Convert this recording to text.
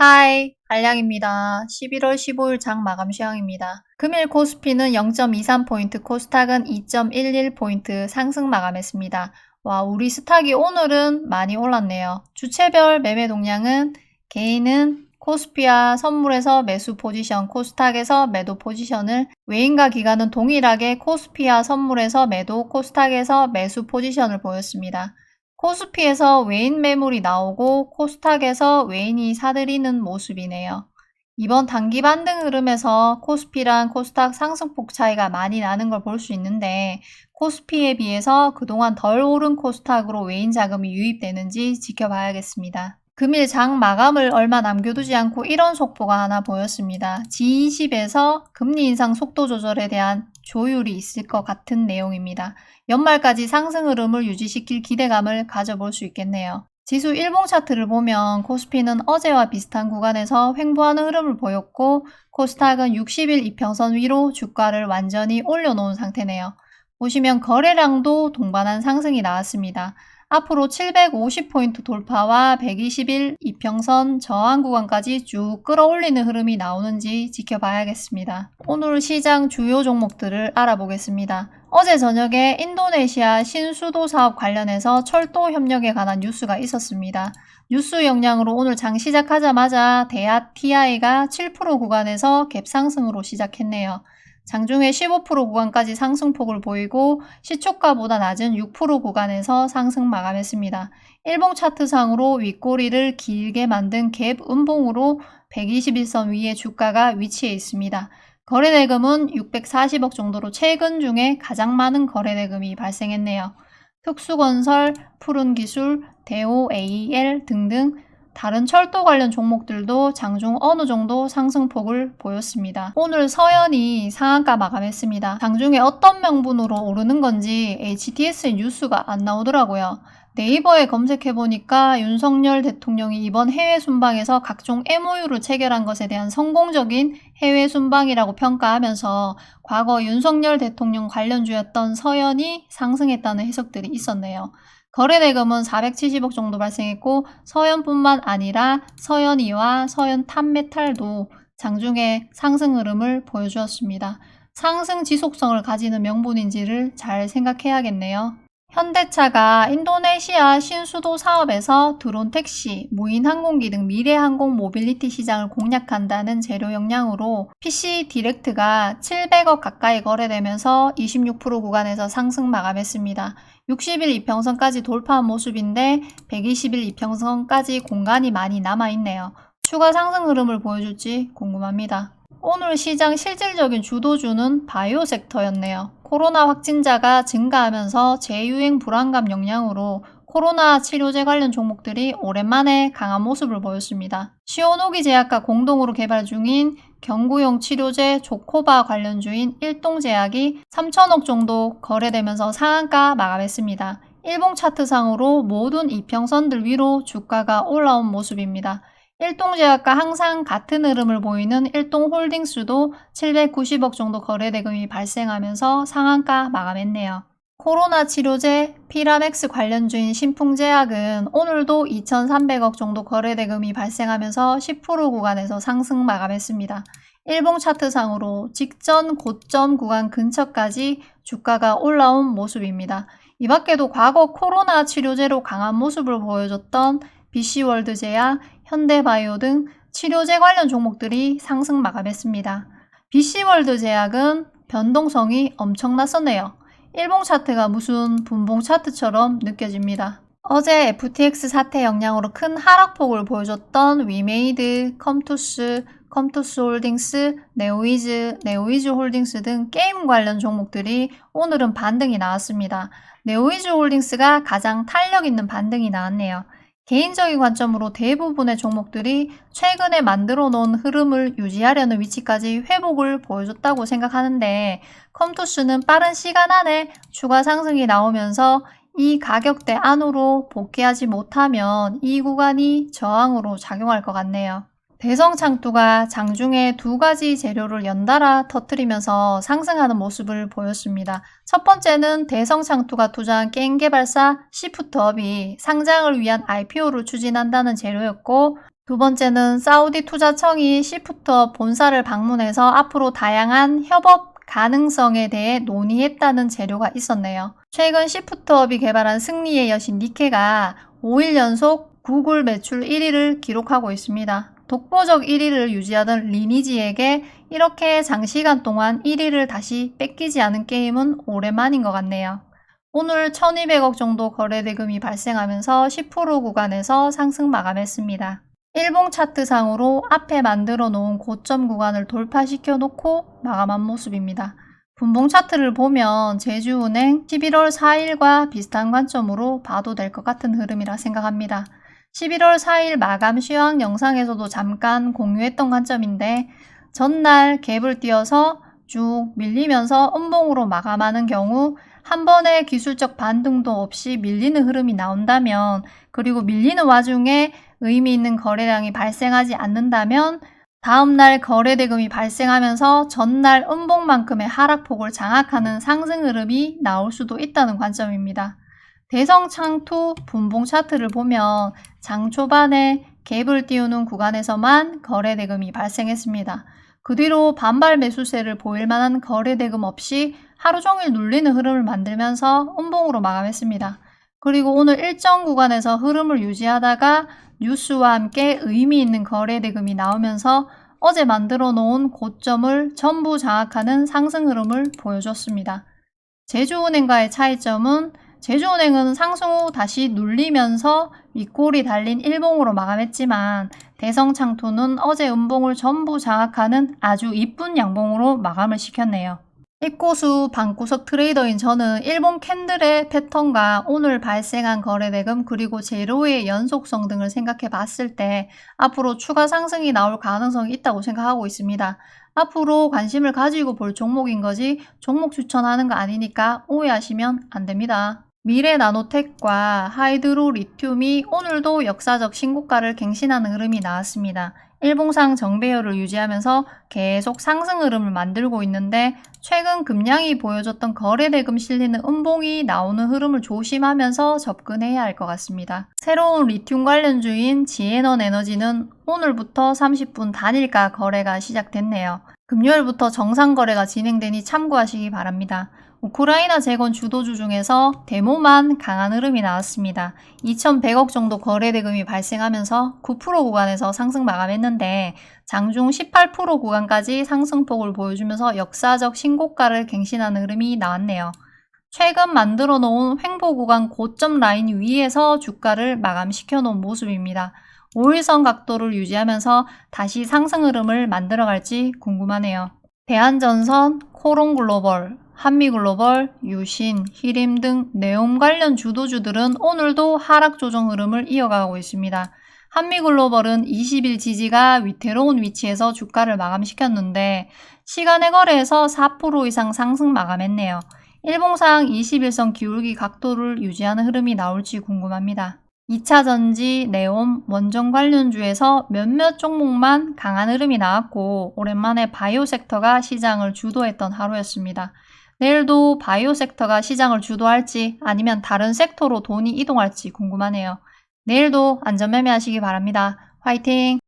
하이, 알량입니다. 11월 15일 장 마감 시황입니다. 금일 코스피는 0.23포인트, 코스닥은 2.11포인트 상승 마감했습니다. 와, 우리 스탁이 오늘은 많이 올랐네요. 주체별 매매 동향은 개인은 코스피와 선물에서 매수 포지션, 코스닥에서 매도 포지션을, 외인과 기관은 동일하게 코스피와 선물에서 매도, 코스닥에서 매수 포지션을 보였습니다. 코스피에서 외인 매물이 나오고 코스닥에서 외인이 사들이는 모습이네요. 이번 단기 반등 흐름에서 코스피랑 코스닥 상승폭 차이가 많이 나는 걸 볼 수 있는데, 코스피에 비해서 그동안 덜 오른 코스닥으로 외인 자금이 유입되는지 지켜봐야겠습니다. 금일 장 마감을 얼마 남겨두지 않고 이런 속보가 하나 보였습니다. G20에서 금리 인상 속도 조절에 대한 조율이 있을 것 같은 내용입니다. 연말까지 상승 흐름을 유지시킬 기대감을 가져볼 수 있겠네요. 지수 일봉 차트를 보면 코스피는 어제와 비슷한 구간에서 횡보하는 흐름을 보였고, 코스닥은 60일 이평선 위로 주가를 완전히 올려놓은 상태네요. 보시면 거래량도 동반한 상승이 나왔습니다. 앞으로 750포인트 돌파와 120일 이평선 저항 구간까지 쭉 끌어올리는 흐름이 나오는지 지켜봐야겠습니다. 오늘 시장 주요 종목들을 알아보겠습니다. 어제 저녁에 인도네시아 신수도 사업 관련해서 철도 협력에 관한 뉴스가 있었습니다. 뉴스 영향으로 오늘 장 시작하자마자 대하 TI가 7% 구간에서 갭 상승으로 시작했네요. 장중에 15% 구간까지 상승폭을 보이고 시초가보다 낮은 6% 구간에서 상승 마감했습니다. 일봉 차트상으로 윗꼬리를 길게 만든 갭 음봉으로 121선 위에 주가가 위치해 있습니다. 거래대금은 640억 정도로 최근 중에 가장 많은 거래대금이 발생했네요. 특수건설, 푸른기술, 대오AL 등등 다른 철도 관련 종목들도 장중 어느 정도 상승폭을 보였습니다. 오늘 서현이 상한가 마감했습니다. 장중에 어떤 명분으로 오르는 건지 HTS 뉴스가 안 나오더라고요. 네이버에 검색해보니까 윤석열 대통령이 이번 해외 순방에서 각종 MOU를 체결한 것에 대한 성공적인 해외 순방이라고 평가하면서 과거 윤석열 대통령 관련주였던 서현이 상승했다는 해석들이 있었네요. 거래대금은 470억 정도 발생했고, 서현뿐만 아니라 서현이와 서현탄메탈도 장중에 상승 흐름을 보여주었습니다. 상승 지속성을 가지는 명분인지를 잘 생각해야겠네요. 현대차가 인도네시아 신수도 사업에서 드론 택시, 무인 항공기 등 미래 항공 모빌리티 시장을 공략한다는 재료 역량으로 PC 디렉트가 700억 가까이 거래되면서 26% 구간에서 상승 마감했습니다. 60일 이평선까지 돌파한 모습인데 120일 이평선까지 공간이 많이 남아있네요. 추가 상승 흐름을 보여줄지 궁금합니다. 오늘 시장 실질적인 주도주는 바이오 섹터였네요. 코로나 확진자가 증가하면서 재유행 불안감 영향으로 코로나 치료제 관련 종목들이 오랜만에 강한 모습을 보였습니다. 시오노기 제약과 공동으로 개발 중인 경구용 치료제 조코바 관련주인 일동제약이 3천억 정도 거래되면서 상한가 마감했습니다. 일봉 차트상으로 모든 이평선들 위로 주가가 올라온 모습입니다. 일동제약과 항상 같은 흐름을 보이는 일동홀딩스도 790억 정도 거래대금이 발생하면서 상한가 마감했네요. 코로나 치료제 피라맥스 관련주인 신풍제약은 오늘도 2,300억 정도 거래대금이 발생하면서 10% 구간에서 상승 마감했습니다. 일봉 차트상으로 직전 고점 구간 근처까지 주가가 올라온 모습입니다. 이 밖에도 과거 코로나 치료제로 강한 모습을 보여줬던 BC월드제약, 현대바이오 등 치료제 관련 종목들이 상승 마감했습니다. BC월드제약은 변동성이 엄청났었네요. 일봉 차트가 무슨 분봉 차트처럼 느껴집니다. 어제 FTX 사태 영향으로 큰 하락폭을 보여줬던 위메이드, 컴투스 홀딩스, 네오이즈 홀딩스 등 게임 관련 종목들이 오늘은 반등이 나왔습니다. 네오이즈 홀딩스가 가장 탄력 있는 반등이 나왔네요. 개인적인 관점으로 대부분의 종목들이 최근에 만들어 놓은 흐름을 유지하려는 위치까지 회복을 보여줬다고 생각하는데, 컴투스는 빠른 시간 안에 추가 상승이 나오면서 이 가격대 안으로 복귀하지 못하면 이 구간이 저항으로 작용할 것 같네요. 대성창투가 장중에 두 가지 재료를 연달아 터뜨리면서 상승하는 모습을 보였습니다. 첫 번째는 대성창투가 투자한 게임 개발사 시프트업이 상장을 위한 IPO를 추진한다는 재료였고, 두 번째는 사우디 투자청이 시프트업 본사를 방문해서 앞으로 다양한 협업 가능성에 대해 논의했다는 재료가 있었네요. 최근 시프트업이 개발한 승리의 여신 니케가 5일 연속 구글 매출 1위를 기록하고 있습니다. 독보적 1위를 유지하던 리니지에게 이렇게 장시간 동안 1위를 다시 뺏기지 않은 게임은 오랜만인 것 같네요. 오늘 1200억 정도 거래대금이 발생하면서 10% 구간에서 상승 마감했습니다. 일봉 차트상으로 앞에 만들어 놓은 고점 구간을 돌파시켜 놓고 마감한 모습입니다. 분봉 차트를 보면 제주은행 11월 4일과 비슷한 관점으로 봐도 될 것 같은 흐름이라 생각합니다. 11월 4일 마감 시황 영상에서도 잠깐 공유했던 관점인데 전날 갭을 띄어서 쭉 밀리면서 음봉으로 마감하는 경우 한 번의 기술적 반등도 없이 밀리는 흐름이 나온다면, 그리고 밀리는 와중에 의미 있는 거래량이 발생하지 않는다면 다음날 거래대금이 발생하면서 전날 음봉만큼의 하락폭을 장악하는 상승 흐름이 나올 수도 있다는 관점입니다. 대성창투 분봉 차트를 보면 장 초반에 갭을 띄우는 구간에서만 거래대금이 발생했습니다. 그 뒤로 반발 매수세를 보일 만한 거래대금 없이 하루 종일 눌리는 흐름을 만들면서 음봉으로 마감했습니다. 그리고 오늘 일정 구간에서 흐름을 유지하다가 뉴스와 함께 의미 있는 거래대금이 나오면서 어제 만들어 놓은 고점을 전부 장악하는 상승 흐름을 보여줬습니다. 제주은행과의 차이점은 제주은행은 상승 후 다시 눌리면서 윗골이 달린 일봉으로 마감했지만 대성창투는 어제 음봉을 전부 장악하는 아주 이쁜 양봉으로 마감을 시켰네요. 입고수 방구석 트레이더인 저는 일본 캔들의 패턴과 오늘 발생한 거래대금 그리고 재료의 연속성 등을 생각해 봤을 때 앞으로 추가 상승이 나올 가능성이 있다고 생각하고 있습니다. 앞으로 관심을 가지고 볼 종목인 거지 종목 추천하는 거 아니니까 오해하시면 안 됩니다. 미래나노텍과 하이드로 리튬이 오늘도 역사적 신고가를 갱신하는 흐름이 나왔습니다. 일봉상 정배열을 유지하면서 계속 상승 흐름을 만들고 있는데 최근 금량이 보여줬던 거래대금 실리는 음봉이 나오는 흐름을 조심하면서 접근해야 할 것 같습니다. 새로운 리튬 관련주인 지에넌 에너지는 오늘부터 30분 단일가 거래가 시작됐네요. 금요일부터 정상 거래가 진행되니 참고하시기 바랍니다. 우크라이나 재건 주도주 중에서 데모만 강한 흐름이 나왔습니다. 2100억 정도 거래대금이 발생하면서 9% 구간에서 상승 마감했는데 장중 18% 구간까지 상승폭을 보여주면서 역사적 신고가를 갱신하는 흐름이 나왔네요. 최근 만들어 놓은 횡보 구간 고점 라인 위에서 주가를 마감시켜 놓은 모습입니다. 5일선 각도를 유지하면서 다시 상승 흐름을 만들어갈지 궁금하네요. 대한전선, 코롱글로벌, 한미글로벌, 유신, 히림 등 네옴 관련 주도주들은 오늘도 하락 조정 흐름을 이어가고 있습니다. 한미글로벌은 20일 지지가 위태로운 위치에서 주가를 마감시켰는데 시간의 거래에서 4% 이상 상승 마감했네요. 일봉상 21선 기울기 각도를 유지하는 흐름이 나올지 궁금합니다. 2차전지, 네옴, 원전 관련주에서 몇몇 종목만 강한 흐름이 나왔고 오랜만에 바이오 섹터가 시장을 주도했던 하루였습니다. 내일도 바이오 섹터가 시장을 주도할지 아니면 다른 섹터로 돈이 이동할지 궁금하네요. 내일도 안전매매하시기 바랍니다. 화이팅!